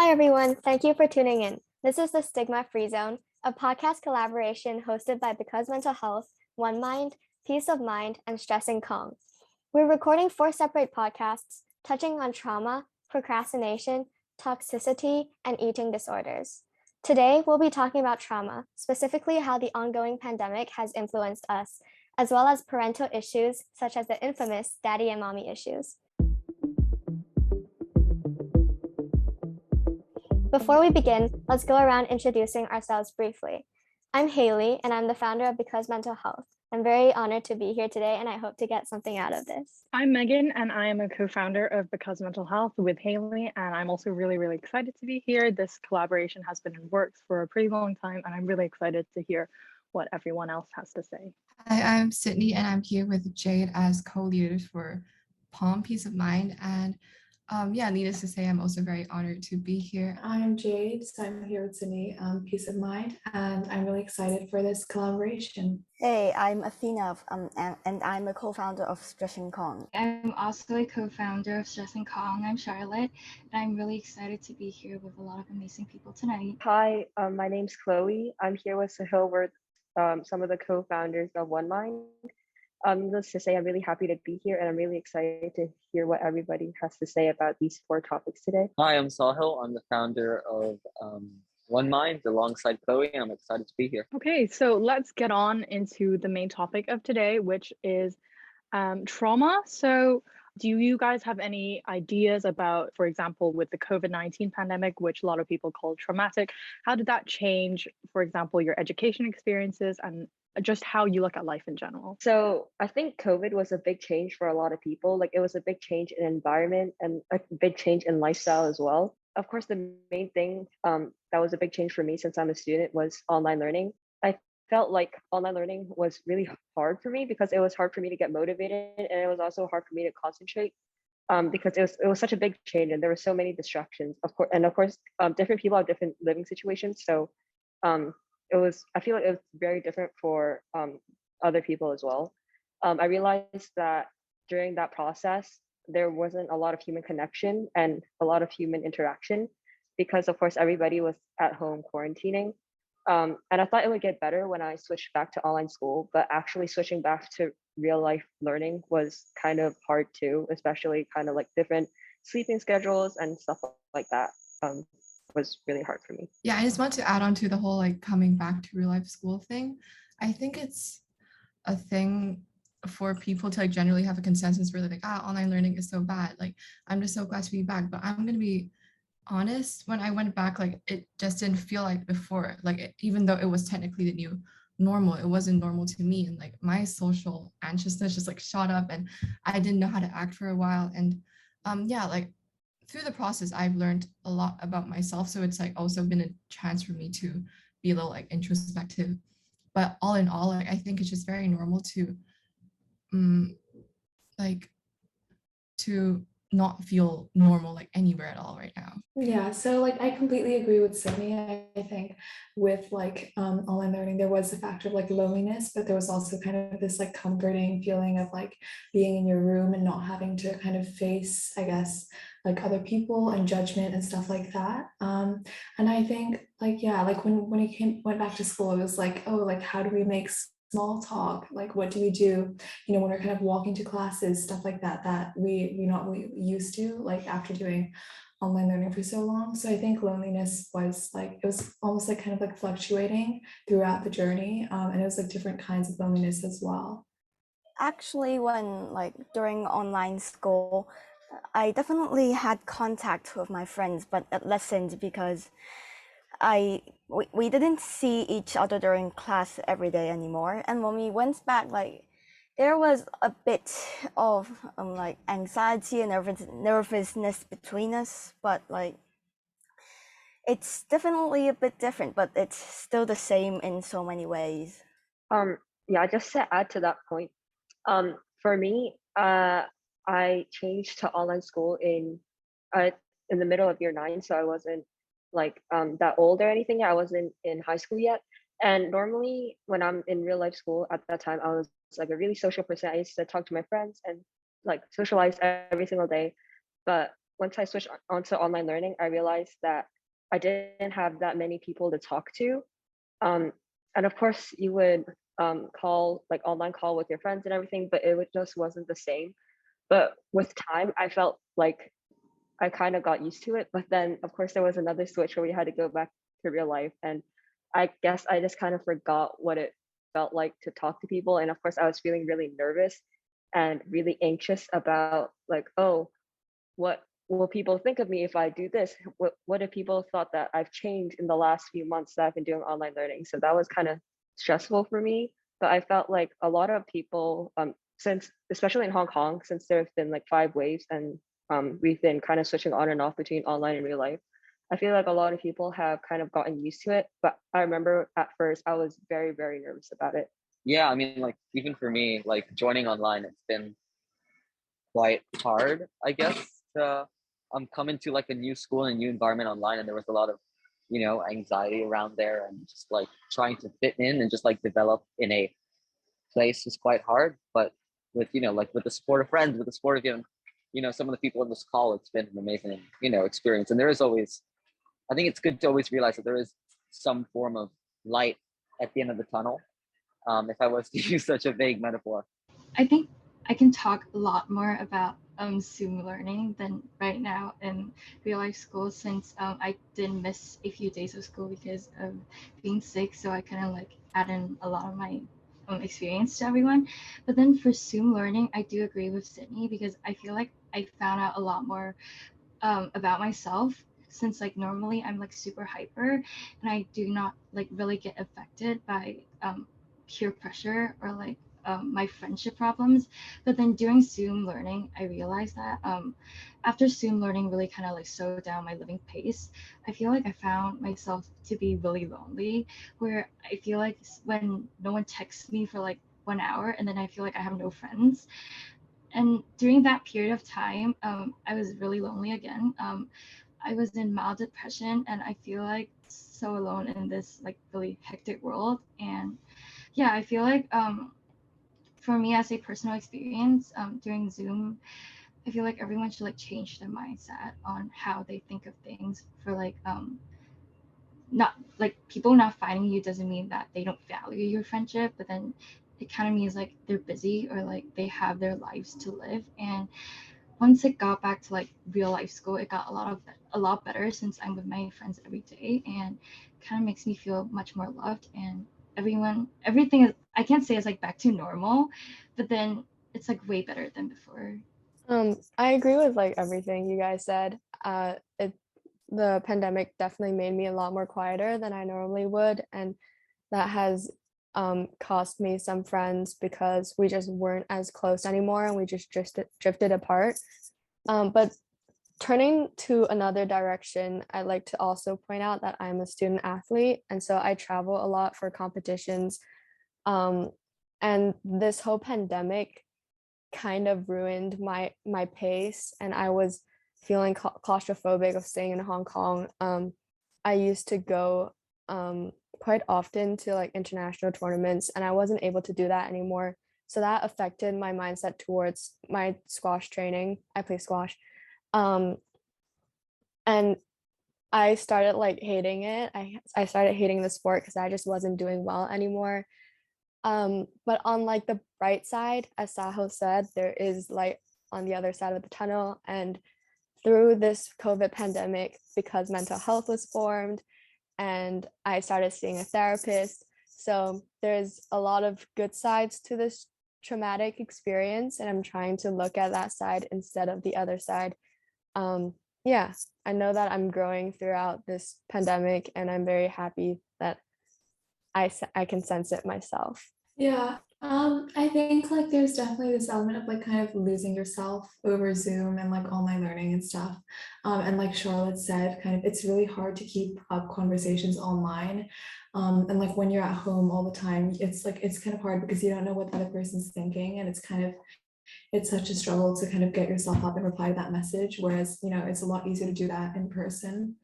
Hi, everyone. Thank you for tuning in. This is the Stigma-Free Zone, a podcast collaboration hosted by BecauseMentalHealth, OneMind, Peace of Mind, and StressingKong. We're recording 4 separate podcasts touching on trauma, procrastination, toxicity, and eating disorders. Today, we'll be talking about trauma, specifically how the ongoing pandemic has influenced us, as well as parental issues such as the infamous daddy and mommy issues. Before we begin, let's go around introducing ourselves briefly. I'm Haley, and I'm the founder of BecauseMentalHealth. I'm very honored to be here today, and I hope to get something out of this. I'm Megan, and I am a co-founder of BecauseMentalHealth with Haley, and I'm also really excited to be here. This collaboration has been in works for a pretty long time, and I'm really excited to hear what everyone else has to say. Hi, I'm Sydney, and I'm here with Jade as co-leaders for Palm Peace of Mind. And needless to say, I'm also very honored to be here. I'm Jade, so I'm here with Sydney, Peace of Mind, and I'm really excited for this collaboration. Hey, I'm Athena, and I'm a co-founder of StressingKong. I'm also a co-founder of StressingKong. I'm Charlotte, and I'm really excited to be here with a lot of amazing people tonight. Hi, my name's Chloe. I'm here with Sahil. We're some of the co-founders of OneMind. Needless to say, I'm really happy to be here, and I'm really excited to hear what everybody has to say about these 4 topics today. Hi, I'm Sahil. I'm the founder of OneMind alongside Chloe. I'm excited to be here. Okay, so let's get on into the main topic of today, which is trauma. So do you guys have any ideas about, for example, with the COVID-19 pandemic, which a lot of people call traumatic, how did that change, for example, your education experiences and just how you look at life in general? So I think COVID was a big change for a lot of people. Like, it was a big change in environment and a big change in lifestyle as well. Of course, the main thing that was a big change for me since I'm a student was online learning. I felt like online learning was really hard for me because it was hard for me to get motivated, and it was also hard for me to concentrate because it was such a big change and there were so many distractions. Of course, different people have different living situations. So I feel like it was very different for other people as well. I realized that during that process, there wasn't a lot of human connection and a lot of human interaction because, of course, everybody was at home quarantining. And I thought it would get better when I switched back to online school, but actually switching back to real life learning was kind of hard too, especially kind of like different sleeping schedules and stuff like that. Was really hard for me. Yeah, I just want to add on to the whole like coming back to real life school thing. I think it's a thing for people to like generally have a consensus where they're like, online learning is so bad. Like, I'm just so glad to be back. But I'm gonna be honest, when I went back, like it just didn't feel like before. Like even though it was technically the new normal, it wasn't normal to me. And like my social anxiousness just like shot up and I didn't know how to act for a while. And like through the process, I've learned a lot about myself. So it's like also been a chance for me to be a little like introspective. But all in all, like I think it's just very normal to to not feel normal like anywhere at all right now. Yeah, so like I completely agree with Sydney. I think with like online learning, there was the factor of like loneliness, but there was also kind of this like comforting feeling of like being in your room and not having to kind of face, I guess, like other people and judgment and stuff like that. And I think like, yeah, like when he went back to school, it was like, oh, like how do we make small talk? Like, what do we do, when we're kind of walking to classes, stuff like that, that we're not really used to, like after doing online learning for so long. So I think loneliness was like, it was almost like kind of like fluctuating throughout the journey. And it was like different kinds of loneliness as well. Actually, when like during online school, I definitely had contact with my friends, but it lessened because we didn't see each other during class every day anymore. And when we went back, like there was a bit of like anxiety and nervousness between us, but like it's definitely a bit different, but it's still the same in so many ways. Yeah, just to add to that point, for me, I changed to online school in the middle of year 9, so I wasn't like that old or anything. I wasn't in high school yet. And normally when I'm in real life school at that time, I was like a really social person. I used to talk to my friends and like socialize every single day. But once I switched onto online learning, I realized that I didn't have that many people to talk to. And of course, you would call, like online call with your friends and everything, but just wasn't the same. But with time, I felt like I kind of got used to it. But then, of course, there was another switch where we had to go back to real life. And I guess I just kind of forgot what it felt like to talk to people. And of course, I was feeling really nervous and really anxious about, like, oh, what will people think of me if I do this? What if people thought that I've changed in the last few months that I've been doing online learning? So that was kind of stressful for me. But I felt like a lot of people, since especially in Hong Kong, since there have been like 5 waves and we've been kind of switching on and off between online and real life, I feel like a lot of people have kind of gotten used to it. But I remember at first I was very, very nervous about it. Yeah, I mean, like even for me, like joining online, it's been quite hard, I guess, to come into like a new school and a new environment online, and there was a lot of, anxiety around there, and just like trying to fit in and just like develop in a place is quite hard. But with like with the support of friends, with the support of some of the people in this call, it's been an amazing experience. And there is always, I think it's good to always realize that there is some form of light at the end of the tunnel, if I was to use such a vague metaphor. I think I can talk a lot more about Zoom learning than right now in real life school, since I did miss a few days of school because of being sick. So I kind of like add in a lot of my experience to everyone. But then for Zoom learning, I do agree with Sydney, because I feel like I found out a lot more about myself, since like normally I'm like super hyper and I do not like really get affected by peer pressure or like my friendship problems. But then during Zoom learning, I realized that after Zoom learning really kind of like slowed down my living pace, I feel like I found myself to be really lonely, where I feel like when no one texts me for like 1 hour, and then I feel like I have no friends. And during that period of time, I was really lonely again. I was in mild depression, and I feel like so alone in this like really hectic world. And yeah, I feel like for me as a personal experience during Zoom, I feel like everyone should like change their mindset on how they think of things. For like not like people not finding you doesn't mean that they don't value your friendship, but then it kind of means like they're busy or like they have their lives to live. And once it got back to like real life school, it got a lot better, since I'm with my friends every day, and kind of makes me feel much more loved. And everything is, I can't say it's like back to normal, but then it's like way better than before. I agree with like everything you guys said. The pandemic definitely made me a lot more quieter than I normally would, and that has cost me some friends because we just weren't as close anymore and we just drifted apart. But turning to another direction, I'd like to also point out that I'm a student athlete, and so I travel a lot for competitions. And this whole pandemic kind of ruined my pace, and I was feeling claustrophobic of staying in Hong Kong. I used to go quite often to like international tournaments, and I wasn't able to do that anymore. So that affected my mindset towards my squash training. I play squash. And I started like hating it. I started hating the sport because I just wasn't doing well anymore. But on like the bright side, as Saho said, there is light on the other side of the tunnel. And through this COVID pandemic, because mental health was formed and I started seeing a therapist. So there's a lot of good sides to this traumatic experience, and I'm trying to look at that side instead of the other side. Yeah, I know that I'm growing throughout this pandemic, and I'm very happy that I can sense it myself. Yeah, I think like there's definitely this element of like kind of losing yourself over Zoom and like online learning and stuff. And like Charlotte said, kind of it's really hard to keep up conversations online. And like when you're at home all the time, it's like it's kind of hard because you don't know what the other person's thinking, and it's such a struggle to kind of get yourself up and reply to that message, whereas it's a lot easier to do that in person.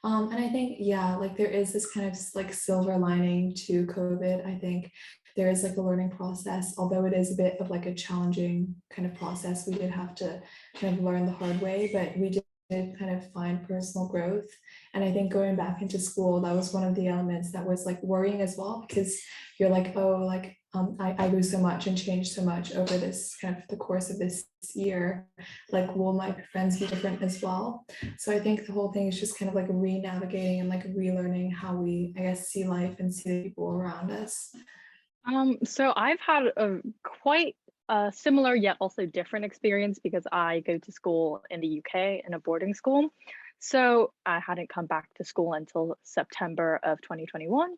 And I think, yeah, like there is this kind of like silver lining to COVID. I think there is like a learning process, although it is a bit of like a challenging kind of process. We did have to kind of learn the hard way, but we did kind of find personal growth. And I think going back into school, that was one of the elements that was like worrying as well, because you're like, oh, like I grew so much and changed so much over this kind of the course of this year. Like, will my friends be different as well? So I think the whole thing is just kind of like re-navigating and like relearning how we, I guess, see life and see the people around us. So I've had a quite similar yet also different experience because I go to school in the UK in a boarding school. So I hadn't come back to school until September of 2021.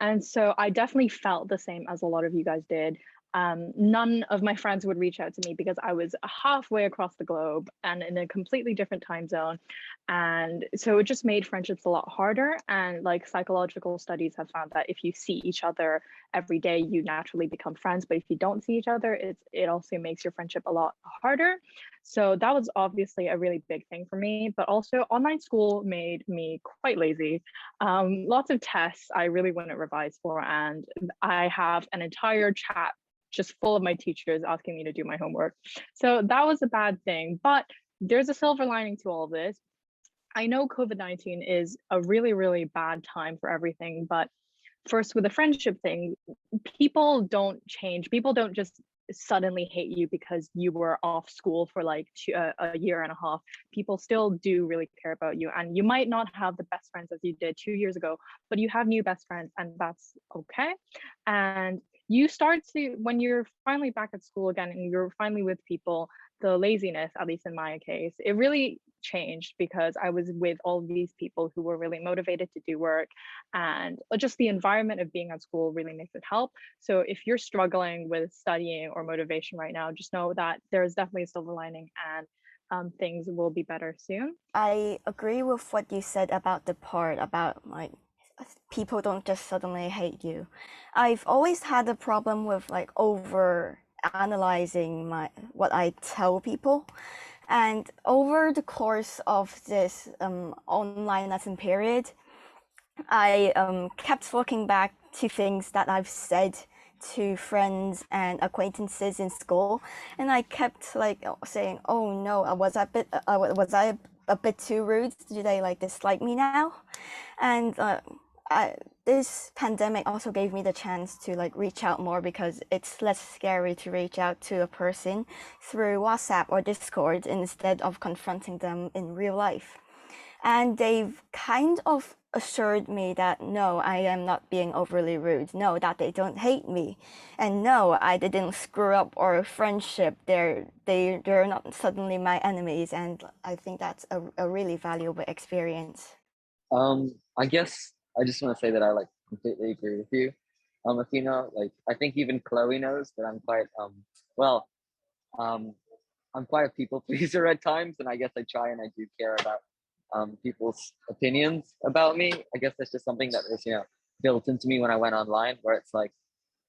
And so I definitely felt the same as a lot of you guys did. None of my friends would reach out to me because I was halfway across the globe and in a completely different time zone. And so it just made friendships a lot harder. And like psychological studies have found that if you see each other every day, you naturally become friends. But if you don't see each other, it also makes your friendship a lot harder. So that was obviously a really big thing for me. But also online school made me quite lazy. Lots of tests I really wouldn't revise for. And I have an entire chat just full of my teachers asking me to do my homework. So that was a bad thing. But there's a silver lining to all of this. I know COVID-19 is a really, really bad time for everything, but first with the friendship thing, people don't change. People don't just suddenly hate you because you were off school for like a year and a half. People still do really care about you, and you might not have the best friends as you did 2 years ago, but you have new best friends, and that's okay. And you start to, when you're finally back at school again and you're finally with people, the laziness, at least in my case, it really changed because I was with all these people who were really motivated to do work, and just the environment of being at school really makes it help. So if you're struggling with studying or motivation right now, just know that there's definitely a silver lining, and things will be better soon. I agree with what you said about the part about like people don't just suddenly hate you. I've always had a problem with like over analyzing what I tell people. And over the course of this online lesson period, I kept looking back to things that I've said to friends and acquaintances in school, and I kept like saying, "Oh no, was I a bit too rude? Do they like dislike me now?" And this pandemic also gave me the chance to like reach out more because it's less scary to reach out to a person through WhatsApp or Discord instead of confronting them in real life. And they've kind of assured me that no, I am not being overly rude. No, that they don't hate me. And no, I didn't screw up our friendship. They're not suddenly my enemies. And I think that's a really valuable experience. I guess I just want to say that I like completely agree with you. Athena, like I think even Chloe knows that I'm quite I'm quite a people pleaser at times, and I guess I try and I do care about people's opinions about me. I guess that's just something that was built into me when I went online, where it's like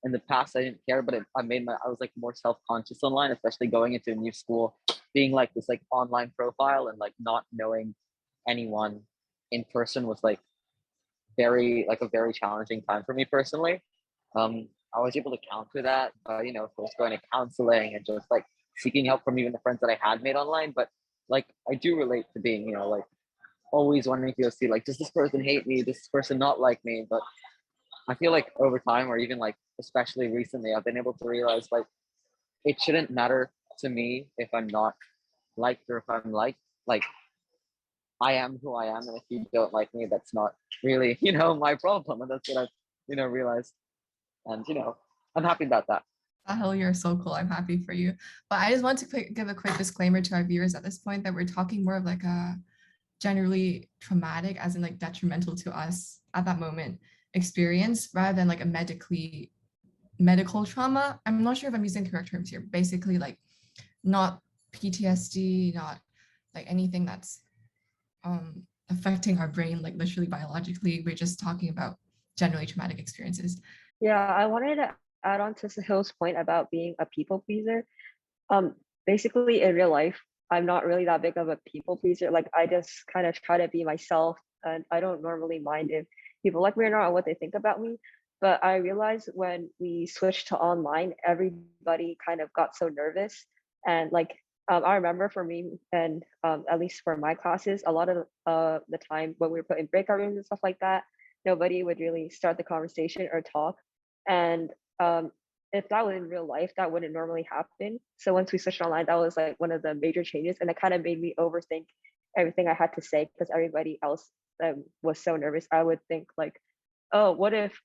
in the past I didn't care, but I was like more self-conscious online, especially going into a new school, being like this like online profile and like not knowing anyone in person was like a very challenging time for me personally. I was able to counter that by, of course, going to counseling and just like seeking help from even the friends that I had made online. But like, I do relate to being, like always wanting to see like, does this person hate me? Does this person not like me? But I feel like over time, or even like, especially recently, I've been able to realize like, it shouldn't matter to me if I'm not liked or if I'm liked. Like, I am who I am, and if you don't like me, that's not really, my problem. And that's what I've, realized. And I'm happy about that. Sahil, you're so cool. I'm happy for you. But I just want to give a quick disclaimer to our viewers at this point that we're talking more of like a generally traumatic, as in like detrimental to us at that moment experience, rather than like a medical trauma. I'm not sure if I'm using correct terms here. Basically, like not PTSD, not like anything that's affecting our brain, like literally biologically. We're just talking about generally traumatic experiences. Yeah, I wanted to add on to Sahil's point about being a people pleaser. Basically in real life, I'm not really that big of a people pleaser. Like I just kind of try to be myself, and I don't normally mind if people like me or not or what they think about me. But I realized when we switched to online, everybody kind of got so nervous, and like I remember for me and at least for my classes, a lot of the time when we were put in breakout rooms and stuff like that, nobody would really start the conversation or talk. And if that was in real life, that wouldn't normally happen. So once we switched online, that was like one of the major changes, and it kind of made me overthink everything I had to say because everybody else was so nervous. I would think like, oh, what if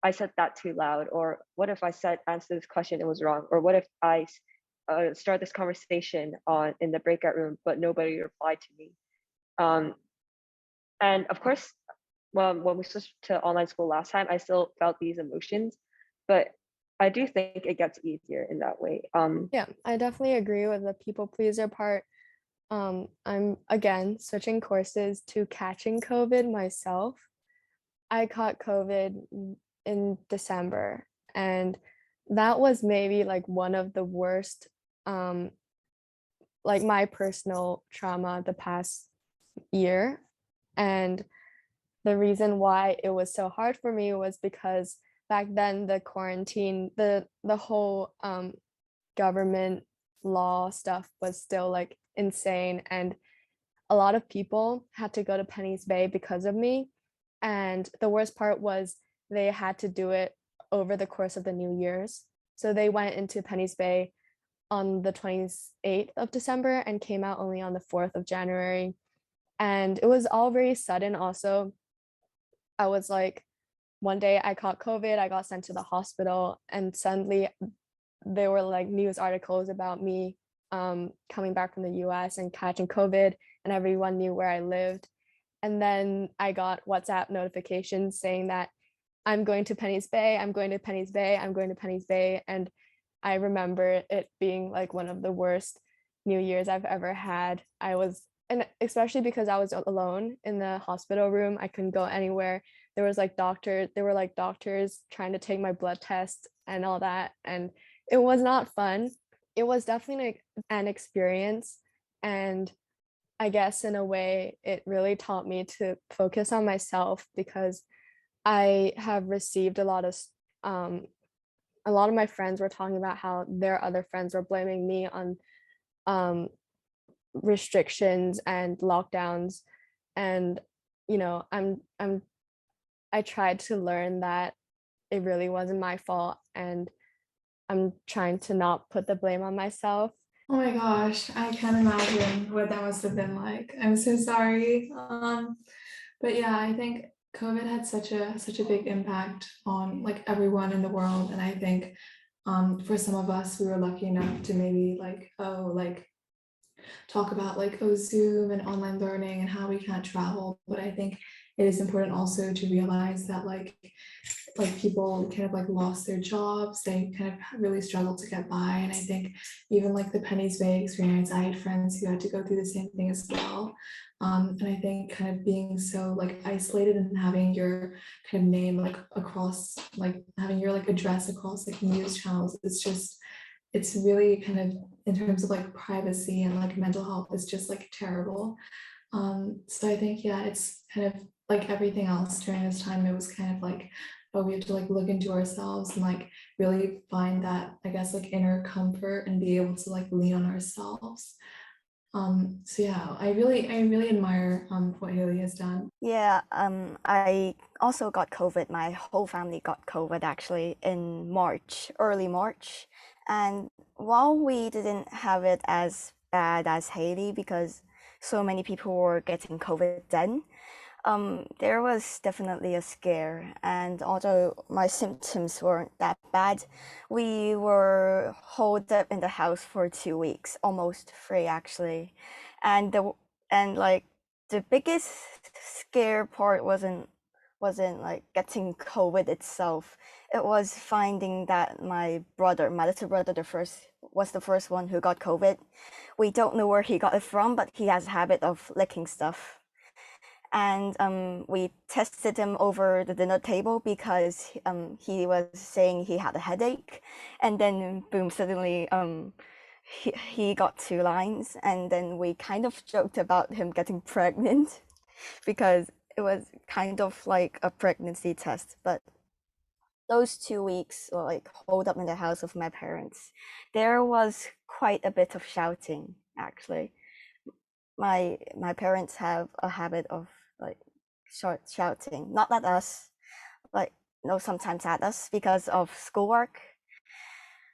I said that too loud, or what if I said answer this question and was wrong, or what if I start this conversation on in the breakout room but nobody replied to me. And of course, when we switched to online school last time, I still felt these emotions, but I do think it gets easier in that way. Yeah, I definitely agree with the people pleaser part. I'm again switching courses to catching COVID myself. I caught COVID in December, and that was maybe like one of the worst, like my personal trauma the past year. And the reason why it was so hard for me was because back then the quarantine, the whole government law stuff was still like insane, and a lot of people had to go to Penny's Bay because of me. And the worst part was they had to do it over the course of the New Year's. So they went into Penny's Bay on the 28th of December and came out only on the 4th of January. And it was all very sudden also. I was like, one day I caught COVID, I got sent to the hospital, and suddenly there were like news articles about me coming back from the US and catching COVID, and everyone knew where I lived. And then I got WhatsApp notifications saying that I'm going to Penny's Bay, I'm going to Penny's Bay, I'm going to Penny's Bay. And I remember it being like one of the worst New Year's I've ever had. And especially because I was alone in the hospital room, I couldn't go anywhere. There were like doctors trying to take my blood test and all that. And it was not fun. It was definitely an experience. And I guess in a way, it really taught me to focus on myself, because I have received a lot of my friends were talking about how their other friends were blaming me on restrictions and lockdowns. And I tried to learn that it really wasn't my fault, and I'm trying to not put the blame on myself. Oh my gosh, I can't imagine what that must have been like. I'm so sorry. But yeah, I think COVID had such a big impact on like everyone in the world. And I think for some of us, we were lucky enough to maybe talk about Zoom and online learning and how we can't travel. But I think it is important also to realize that people kind of lost their jobs, they kind of really struggled to get by. And I think even the Penny's Bay experience, I had friends who had to go through the same thing as well. And I think kind of being so isolated and having your kind of name across having your address across news channels, it's really kind of, in terms of privacy and mental health, is just terrible. So I think, yeah, it's kind of like everything else during this time. It was kind of oh, we have to look into ourselves and really find that, I guess, inner comfort and be able to lean on ourselves. So yeah, I really admire what Haley has done. Yeah, I also got COVID. My whole family got COVID actually in March, early March. And while we didn't have it as bad as Haley because so many people were getting COVID then, there was definitely a scare. And although my symptoms weren't that bad, we were holed up in the house for 2 weeks, almost 3 actually. And the biggest scare part wasn't getting COVID itself. It was finding that my little brother, was the first one who got COVID. We don't know where he got it from, but he has a habit of licking stuff. And we tested him over the dinner table because he was saying he had a headache, and then boom, suddenly he got 2 lines, and then we kind of joked about him getting pregnant because it was kind of like a pregnancy test. But those 2 weeks holed up in the house of my parents, there was quite a bit of shouting actually. My parents have a habit of like shouting, not at us, like no, sometimes at us because of schoolwork.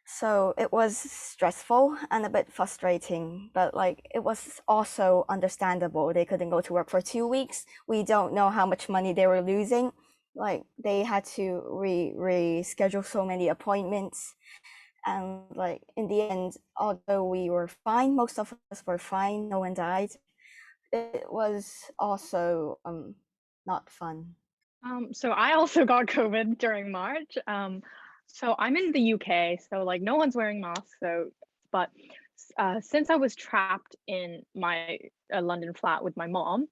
So it was stressful and a bit frustrating, but like it was also understandable. They couldn't go to work for 2 weeks. We don't know how much money they were losing. Like they had to reschedule so many appointments. And like in the end, although we were fine, most of us were fine, no one died. It was also not fun. So I also got COVID during March. So I'm in the UK, so like no one's wearing masks. So, but since I was trapped in my London flat with my mom,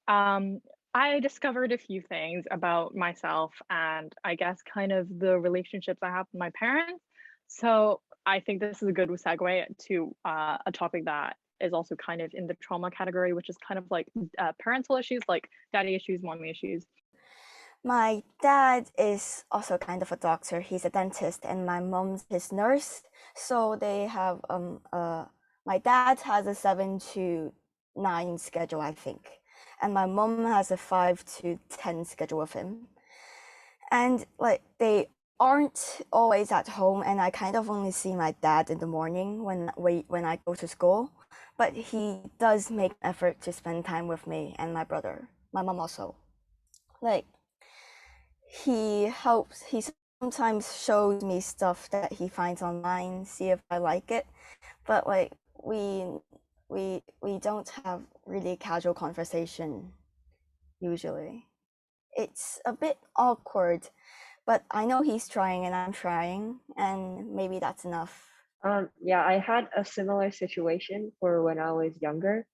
I discovered a few things about myself and I guess kind of the relationships I have with my parents. So I think this is a good segue to a topic that is also kind of in the trauma category, which is kind of like parental issues, like daddy issues, mommy issues. My dad is also kind of a doctor. He's a dentist, and my mom's his nurse. So they have my dad has a 7 to 9 schedule, I think, and my mom has a 5 to 10 schedule with him. And like they aren't always at home, and I kind of only see my dad in the morning when I go to school. But he does make an effort to spend time with me and my brother. My mom also. Like he sometimes shows me stuff that he finds online, see if I like it. But like we don't have really casual conversation usually. It's a bit awkward, but I know he's trying and I'm trying, and maybe that's enough. Yeah, I had a similar situation for when I was younger.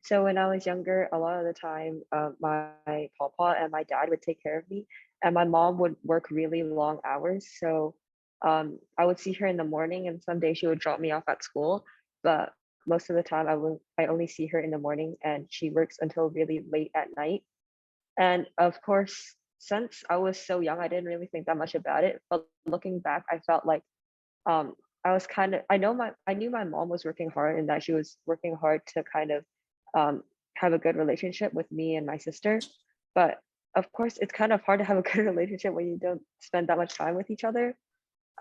So when I was younger, a lot of the time, my papa and my dad would take care of me, and my mom would work really long hours. So I would see her in the morning, and some days she would drop me off at school. But most of the time, I only see her in the morning, and she works until really late at night. And of course, since I was so young, I didn't really think that much about it. But looking back, I felt like um I was kind of I knew my mom was working hard and that she was working hard to kind of um have a good relationship with me and my sister. But of course it's kind of hard to have a good relationship when you don't spend that much time with each other.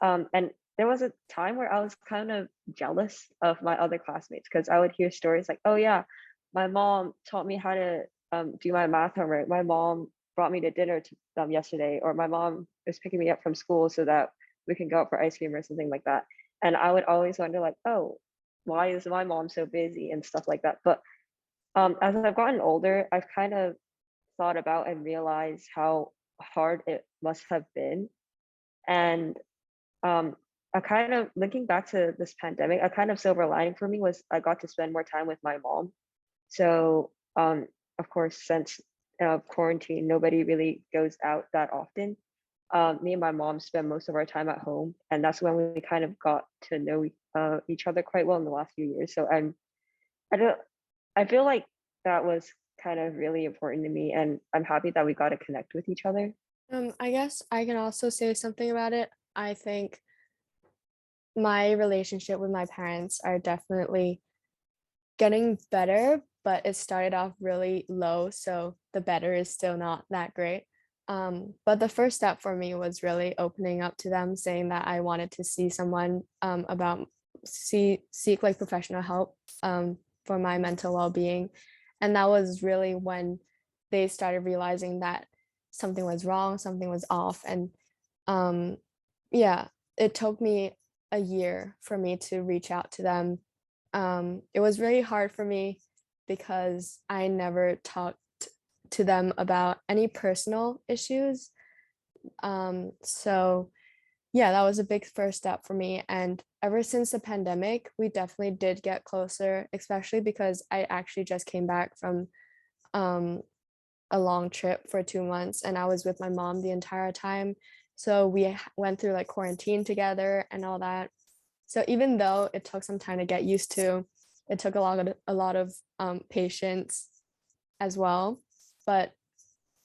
And there was a time where I was kind of jealous of my other classmates because I would hear stories like, oh yeah, my mom taught me how to do my math homework. My mom brought me to dinner yesterday, or my mom is picking me up from school so that we can go out for ice cream or something like that. And I would always wonder like, oh, why is my mom so busy and stuff like that. But as I've gotten older, I've kind of thought about and realized how hard it must have been. And I kind of looking back to this pandemic, a kind of silver lining for me was I got to spend more time with my mom. So of course, since quarantine, nobody really goes out that often. Me and my mom spend most of our time at home, and that's when we kind of got to know each other quite well in the last few years. So I don't, I feel like that was kind of really important to me, and I'm happy that we got to connect with each other. I guess I can also say something about it. I think my relationship with my parents are definitely getting better, but it started off really low, so the better is still not that great. But the first step for me was really opening up to them, saying that I wanted to see someone seek like professional help for my mental well-being. And that was really when they started realizing that something was wrong, something was off. And yeah, it took me a year for me to reach out to them. It was really hard for me because I never talked to them about any personal issues. So yeah, that was a big first step for me. And ever since the pandemic, we definitely did get closer, especially because I actually just came back from a long trip for 2 months and I was with my mom the entire time. So we went through like quarantine together and all that. So even though it took some time to get used to, it took a lot of patience as well. But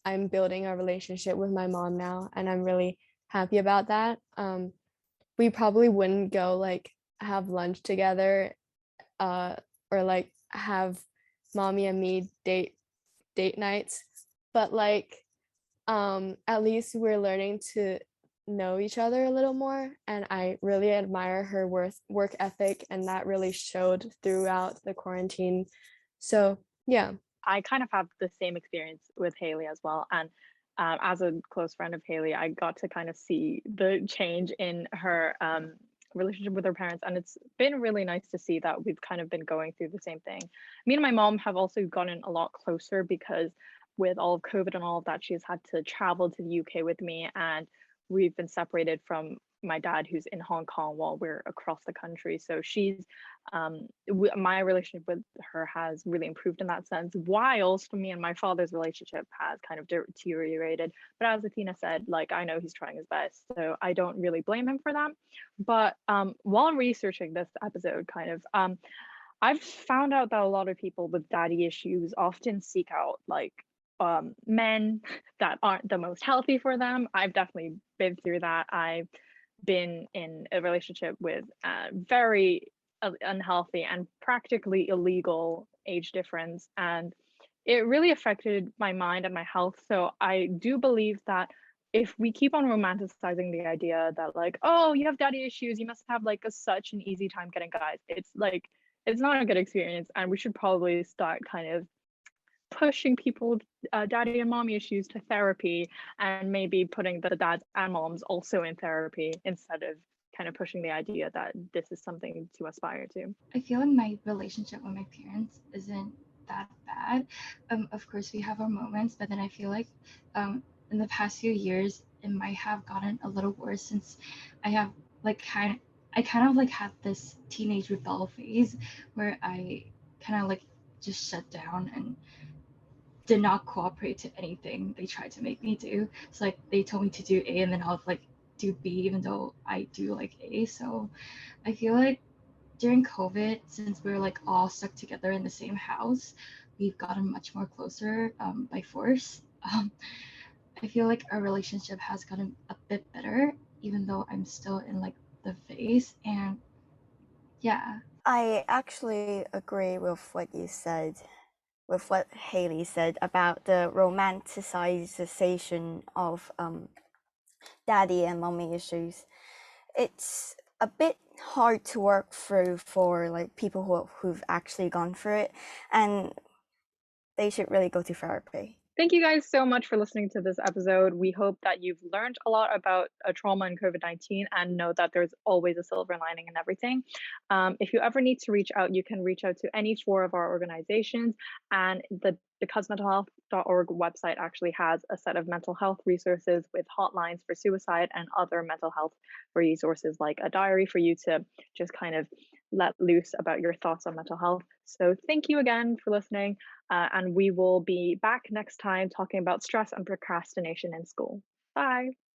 I'm building a relationship with my mom now, and I'm really happy about that. We probably wouldn't go like have lunch together or like have mommy and me date nights, but like at least we're learning to know each other a little more, and I really admire her work ethic, and that really showed throughout the quarantine. So yeah. I kind of have the same experience with Haley as well. And as a close friend of Haley, I got to kind of see the change in her relationship with her parents. And it's been really nice to see that we've kind of been going through the same thing. Me and my mom have also gotten a lot closer because with all of COVID and all of that, she's had to travel to the UK with me. And we've been separated from my dad, who's in Hong Kong, while we're across the country. So she's my relationship with her has really improved in that sense, whilst me and my father's relationship has kind of deteriorated. But as Athena said, like, I know he's trying his best, so I don't really blame him for that. But while researching this episode, I've found out that a lot of people with daddy issues often seek out like men that aren't the most healthy for them. I've definitely been through that. I've been in a relationship with very unhealthy and practically illegal age difference, and it really affected my mind and my health. So I do believe that if we keep on romanticizing the idea that like, oh, you have daddy issues, you must have like such an easy time getting guys, it's like it's not a good experience, and we should probably start kind of pushing people daddy and mommy issues to therapy, and maybe putting the dads and moms also in therapy instead of kind of pushing the idea that this is something to aspire to. I feel like my relationship with my parents isn't that bad. Of course, we have our moments, but then I feel like in the past few years, it might have gotten a little worse since I have like I kind of like had this teenage rebel phase where I kind of like just shut down and did not cooperate to anything they tried to make me do. So like they told me to do A and then I'll like do B even though I do like A. So I feel like during COVID, since we were like all stuck together in the same house, we've gotten much more closer by force. I feel like our relationship has gotten a bit better, even though I'm still in like the phase. And yeah. I actually agree with what you said, with what Haley said about the romanticization of daddy and mommy issues. It's a bit hard to work through for like people who've actually gone through it, and they should really go to therapy. Thank you guys so much for listening to this episode. We hope that you've learned a lot about trauma and COVID-19 and know that there's always a silver lining in everything. If you ever need to reach out, you can reach out to any four of our organizations, and the BecauseMentalHealth.org website actually has a set of mental health resources with hotlines for suicide and other mental health resources, like a diary for you to just kind of let loose about your thoughts on mental health. So thank you again for listening. And we will be back next time talking about stress and procrastination in school. Bye.